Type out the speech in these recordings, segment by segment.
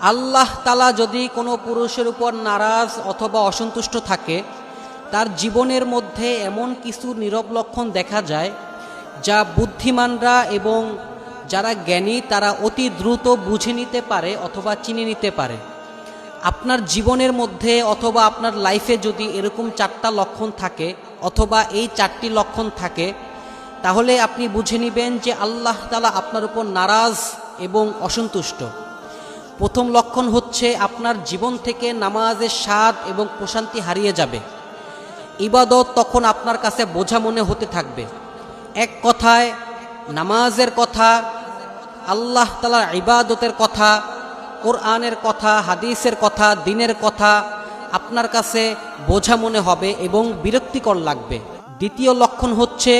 আল্লাহ তাআলা যদি কোনো পুরুষের উপর নারাজ অথবা অসন্তুষ্ট থাকে, তার জীবনের মধ্যে এমন কিছু নীরব লক্ষণ দেখা যায় যা বুদ্ধিমানরা এবং যারা জ্ঞানী তারা অতি দ্রুত বুঝে নিতে পারে অথবা চিনে নিতে পারে। আপনার জীবনের মধ্যে অথবা আপনার লাইফে যদি এরকম 4টা লক্ষণ থাকে অথবা এই 4টি লক্ষণ থাকে, তাহলে আপনি বুঝে নেবেন যে আল্লাহ তাআলা আপনার উপর নারাজ এবং অসন্তুষ্ট। প্রথম লক্ষণ হচ্ছে আপনার জীবন থেকে নামাজের স্বাদ এবং প্রশান্তি হারিয়ে যাবে। ইবাদত তখন আপনার কাছে বোঝা মনে হতে থাকবে। এক কথায় নামাজের কথা, আল্লাহ তাআলার ইবাদতের কথা, কোরআনের কথা, হাদিসের কথা, দ্বীনের কথা আপনার কাছে বোঝা মনে হবে এবং বিরক্তিকর লাগবে। দ্বিতীয় লক্ষণ হচ্ছে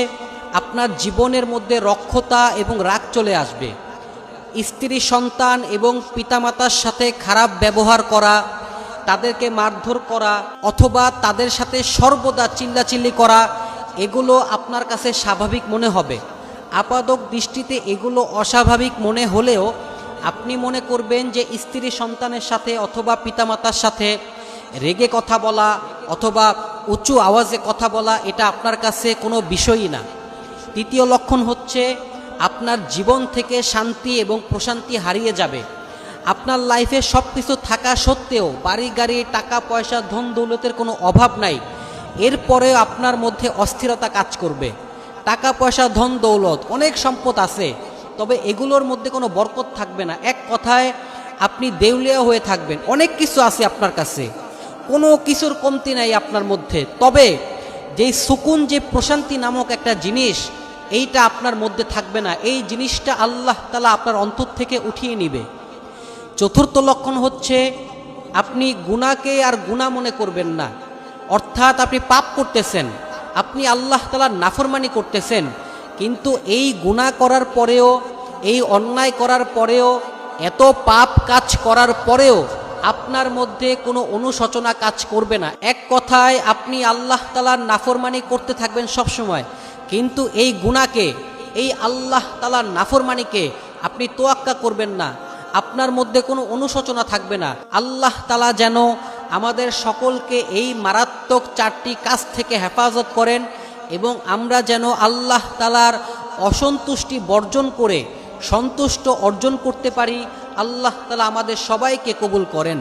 আপনার জীবনের মধ্যে রক্ষতা এবং রাগ চলে আসবে। স্ত্রী, সন্তান এবং পিতামাতার সাথে খারাপ ব্যবহার করা, তাদেরকে মারধর করা অথবা তাদের সাথে সর্বদা চিল্লাচিল্লি করা, এগুলো আপনার কাছে স্বাভাবিক মনে হবে। আপাতক দৃষ্টিতে এগুলো অস্বাভাবিক মনে হলেও আপনি মনে করবেন যে স্ত্রী সন্তানের সাথে অথবা পিতামাতার সাথে রেগে কথা বলা অথবা উঁচু আওয়াজে কথা বলা এটা আপনার কাছে কোনো বিষয়ই না। তৃতীয় লক্ষণ হচ্ছে আপনার জীবন থেকে শান্তি এবং প্রশান্তি হারিয়ে যাবে। আপনার লাইফে সব কিছু থাকা সত্ত্বেও, বাড়ি গাড়ি, টাকা পয়সা, ধন দৌলতের কোনো অভাব নাই, এরপরেও আপনার মধ্যে অস্থিরতা কাজ করবে। টাকা পয়সা, ধন দৌলত, অনেক সম্পদ আছে, তবে এগুলোর মধ্যে কোনো বরকত থাকবে না। এক কথায় আপনি দেউলিয়া হয়ে থাকবেন। অনেক কিছু আছে আপনার কাছে, কোনো কিছুর কমতি নাই আপনার মধ্যে, তবে যেই সুকুন, যে প্রশান্তি নামক একটা জিনিস, এইটা আপনার মধ্যে থাকবে না। এই জিনিসটা আল্লাহ তাআলা আপনার অন্তর থেকে উঠিয়ে নিবে। চতুর্থ লক্ষণ হচ্ছে আপনি গুনাহকে আর গুনাহ মনে করবেন না। অর্থাৎ আপনি পাপ করতেছেন, আপনি আল্লাহ তাআলার নাফরমানি করতেছেন, কিন্তু এই গুনাহ করার পরেও, এই অন্যায় করার পরেও, এত পাপ কাজ করার পরেও আপনার মধ্যে কোনো অনুশোচনা কাজ করবে না। এক কথায় আপনি আল্লাহ তাআলার নাফরমানি করতে থাকবেন সব সময়, কিন্তু এই গুনাহকে, এই আল্লাহ তাআলার নাফরমানিকে আপনি তোয়াক্কা করবেন না। আপনার মধ্যে কোনো অনুশোচনা থাকবে না। আল্লাহ তাআলা যেন আমাদের সকলকে এই মারাত্মক 4টি কাজ থেকে হেফাজত করেন এবং আমরা যেন আল্লাহ তাআলার অসন্তুষ্টি বর্জন করে সন্তুষ্ট অর্জন করতে পারি। আল্লাহ তাআলা আমাদের সবাইকে কবুল করেন।